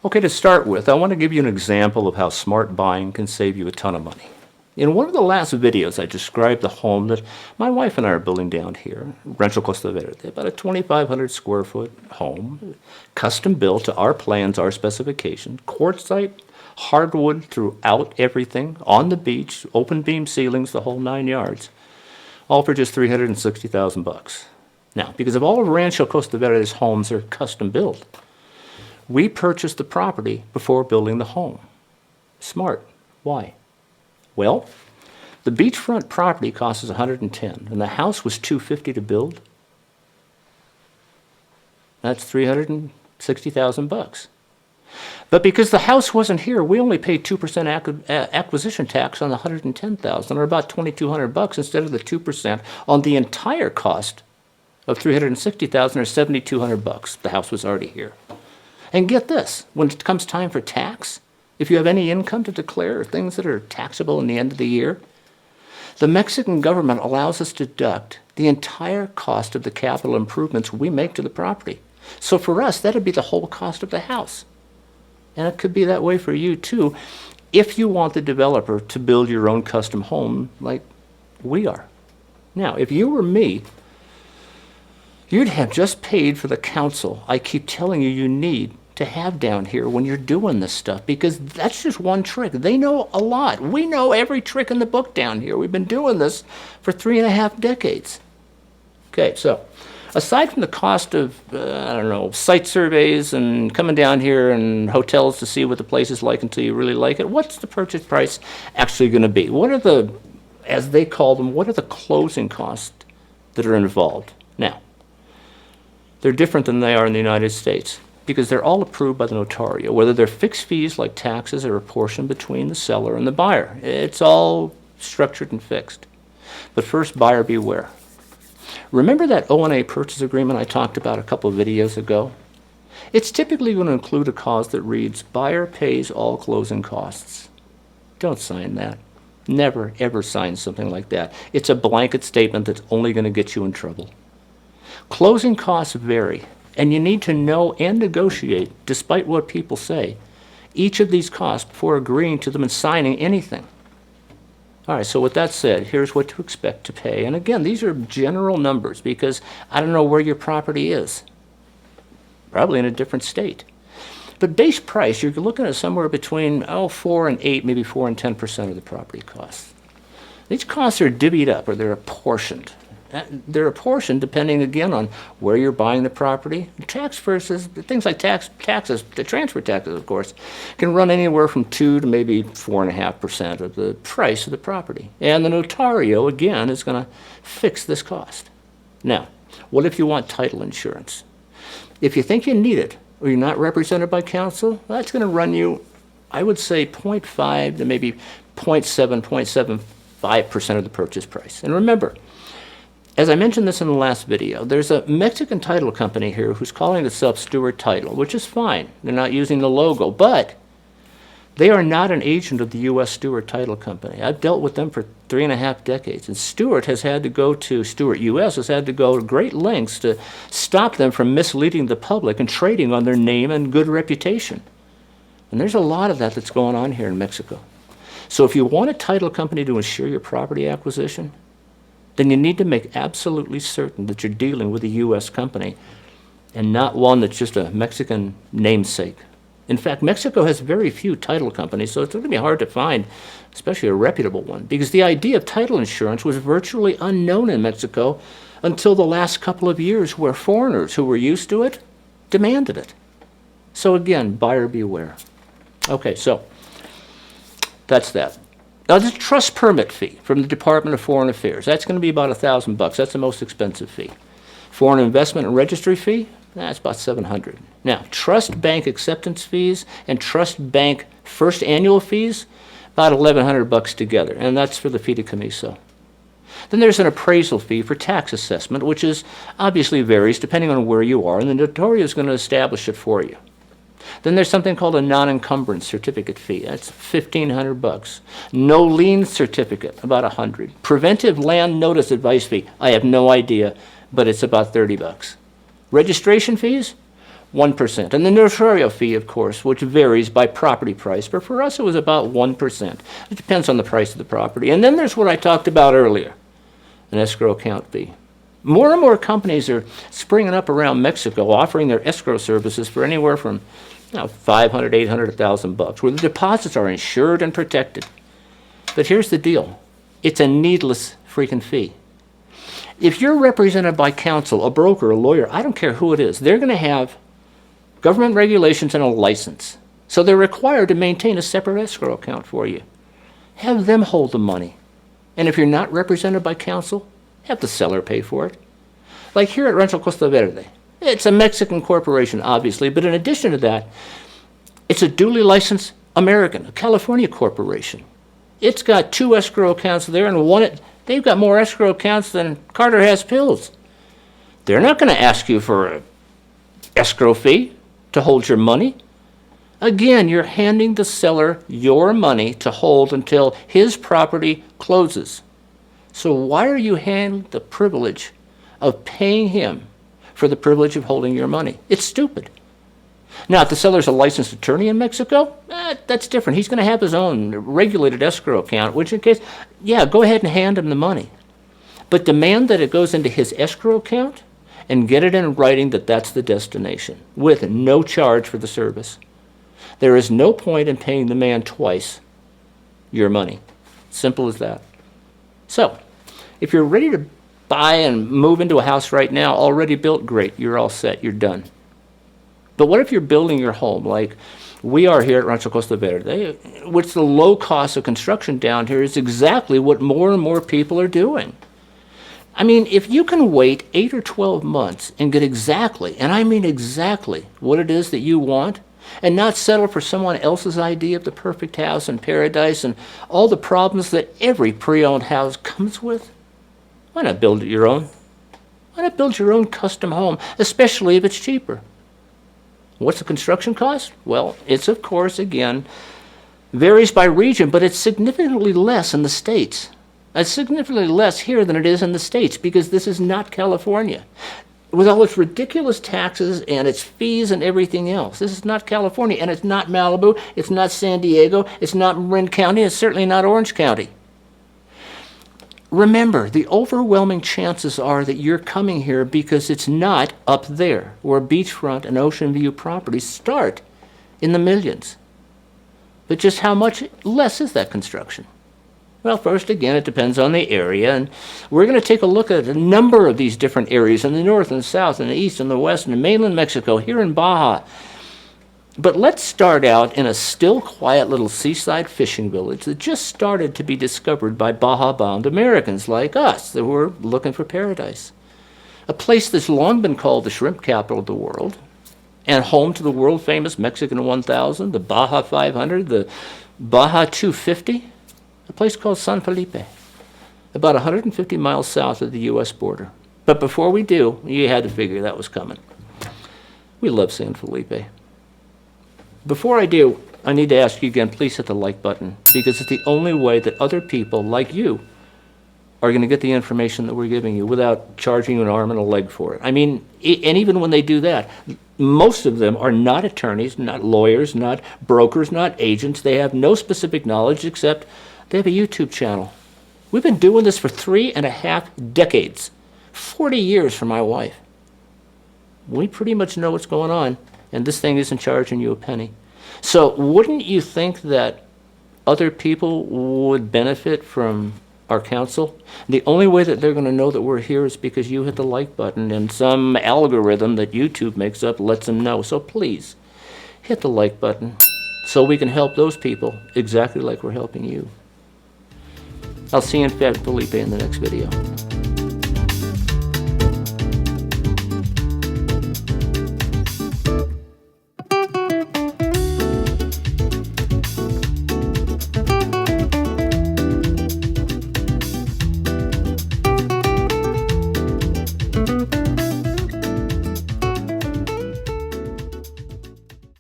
Okay, to start with, I want to give you an example of how smart buying can save you a ton of money. In one of the last videos, I described the home that my wife and I are building down here, Rancho Costa Verde, about a 2,500 square foot home, custom built to our plans, our specification, quartzite, hardwood throughout everything, on the beach, open beam ceilings, the whole 9 yards, all for just $360,000. Now, because of all of Rancho Costa Verde's homes are custom built, we purchased the property before building the home. Smart. Why? Well, the beachfront property cost us $110,000, and the house was $250,000 to build. That's $360,000. But because the house wasn't here, we only paid 2% acquisition tax on the $110,000, or about $2,200 instead of the 2% on the entire cost of $360,000, or $7,200. The house was already here. And get this, when it comes time for tax, if you have any income to declare or things that are taxable in the end of the year, the Mexican government allows us to deduct the entire cost of the capital improvements we make to the property. So for us, that'd be the whole cost of the house. And it could be that way for you too, if you want the developer to build your own custom home like we are. Now, if you were me, you'd have just paid for the counsel I keep telling you you need to have down here when you're doing this stuff, because that's just one trick. They know a lot. We know every trick in the book down here. We've been doing this for 3.5 decades. Okay, so aside from the cost of, site surveys and coming down here and hotels to see what the place is like until you really like it, what's the purchase price actually going to be? What are the, as they call them, what are the closing costs that are involved? Now, they're different than they are in the United States because they're all approved by the notario, whether they're fixed fees like taxes or a portion between the seller and the buyer. It's all structured and fixed. But first, buyer beware. Remember that O&A purchase agreement I talked about a couple of videos ago? It's typically going to include a clause that reads, buyer pays all closing costs. Don't sign that. Never, ever sign something like that. It's a blanket statement that's only going to get you in trouble. Closing costs vary, and you need to know and negotiate, despite what people say, each of these costs before agreeing to them and signing anything. All right, so with that said, here's what to expect to pay. And again, these are general numbers because I don't know where your property is. Probably in a different state. But base price, you're looking at somewhere between 4 and 8, maybe 4 and 10% of the property costs. These costs are divvied up, or they're apportioned. They're apportioned depending, again, on where you're buying the property. Tax versus things like taxes, the transfer taxes, of course, can run anywhere from 2 to maybe 4.5% of the price of the property. And the notario, again, is going to fix this cost. Now, what if you want title insurance? If you think you need it, or you're not represented by counsel, that's going to run you, I would say, 0.5 to maybe 0.75% of the purchase price. And remember, as I mentioned this in the last video, there's a Mexican title company here who's calling itself Stewart Title, which is fine. They're not using the logo, but they are not an agent of the U.S. Stewart Title Company. I've dealt with them for 3.5 decades, and Stewart U.S. has had to go to great lengths to stop them from misleading the public and trading on their name and good reputation. And there's a lot of that that's going on here in Mexico. So if you want a title company to ensure your property acquisition, then you need to make absolutely certain that you're dealing with a U.S. company and not one that's just a Mexican namesake. In fact, Mexico has very few title companies, so it's going to be hard to find, especially a reputable one, because the idea of title insurance was virtually unknown in Mexico until the last couple of years, where foreigners who were used to it demanded it. So again, buyer beware. Okay, so that's that. Now, the trust permit fee from the Department of Foreign Affairs, that's going to be about $1,000. That's the most expensive fee. Foreign investment and registry fee, that's about $700. Now, trust bank acceptance fees and trust bank first annual fees, about $1,100 together, and that's for the fideicomiso. Then there's an appraisal fee for tax assessment, which is obviously varies depending on where you are, and the notario is going to establish it for you. Then there's something called a non-encumbrance certificate fee. That's $1,500. No lien certificate, about $100. Preventive land notice advice fee, I have no idea, but it's about $30. Registration fees, 1%. And the notario fee, of course, which varies by property price, but for us it was about 1%. It depends on the price of the property. And then there's what I talked about earlier, an escrow account fee. More and more companies are springing up around Mexico offering their escrow services for anywhere from 500, 800, $1,000, where the deposits are insured and protected. But here's the deal. It's a needless freaking fee. If you're represented by counsel, a broker, a lawyer, I don't care who it is, they're going to have government regulations and a license. So they're required to maintain a separate escrow account for you. Have them hold the money. And if you're not represented by counsel, have the seller pay for it. Like here at Rancho Costa Verde, it's a Mexican corporation, obviously, but in addition to that, it's a duly licensed American, a California corporation. It's got 2 escrow accounts there, and they've got more escrow accounts than Carter has pills. They're not going to ask you for an escrow fee to hold your money. Again, you're handing the seller your money to hold until his property closes. So why are you handing the privilege of paying him for the privilege of holding your money? It's stupid. Now, if the seller's a licensed attorney in Mexico, that's different. He's going to have his own regulated escrow account, which in case, yeah, go ahead and hand him the money. But demand that it goes into his escrow account and get it in writing that that's the destination with no charge for the service. There is no point in paying the man twice your money. Simple as that. So, if you're ready to buy and move into a house right now, already built, great, you're all set, you're done. But what if you're building your home like we are here at Rancho Costa Verde, which the low cost of construction down here is exactly what more and more people are doing. I mean, if you can wait 8 or 12 months and get exactly, and I mean exactly, what it is that you want, and not settle for someone else's idea of the perfect house in paradise and all the problems that every pre-owned house comes with, why not build it your own? Why not build your own custom home, especially if it's cheaper? What's the construction cost? Well, it's, of course, again, varies by region, but it's significantly less in the States. It's significantly less here than it is in the States because this is not California. With all its ridiculous taxes and its fees and everything else. This is not California, and it's not Malibu, it's not San Diego, it's not Marin County, it's certainly not Orange County. Remember, the overwhelming chances are that you're coming here because it's not up there, where beachfront and ocean view properties start in the millions. But just how much less is that construction? Well, first, again, it depends on the area, and we're going to take a look at a number of these different areas in the north and the south and the east and the west and in mainland Mexico, here in Baja. But let's start out in a still quiet little seaside fishing village that just started to be discovered by Baja-bound Americans like us that were looking for paradise. A place that's long been called the shrimp capital of the world and home to the world-famous Mexican 1000, the Baja 500, the Baja 250, a place called San Felipe, about 150 miles south of the U.S. border. But before we do, you had to figure that was coming. We love San Felipe. Before I do, I need to ask you again, please hit the like button, because it's the only way that other people like you are going to get the information that we're giving you without charging you an arm and a leg for it. I mean, and even when they do that, most of them are not attorneys, not lawyers, not brokers, not agents. They have no specific knowledge except they have a YouTube channel. We've been doing this for 3.5 decades, 40 years for my wife. We pretty much know what's going on, and this thing isn't charging you a penny. So wouldn't you think that other people would benefit from our counsel? The only way that they're going to know that we're here is because you hit the like button, and some algorithm that YouTube makes up lets them know. So please, hit the like button so we can help those people exactly like we're helping you. I'll see you in Felipe in the next video.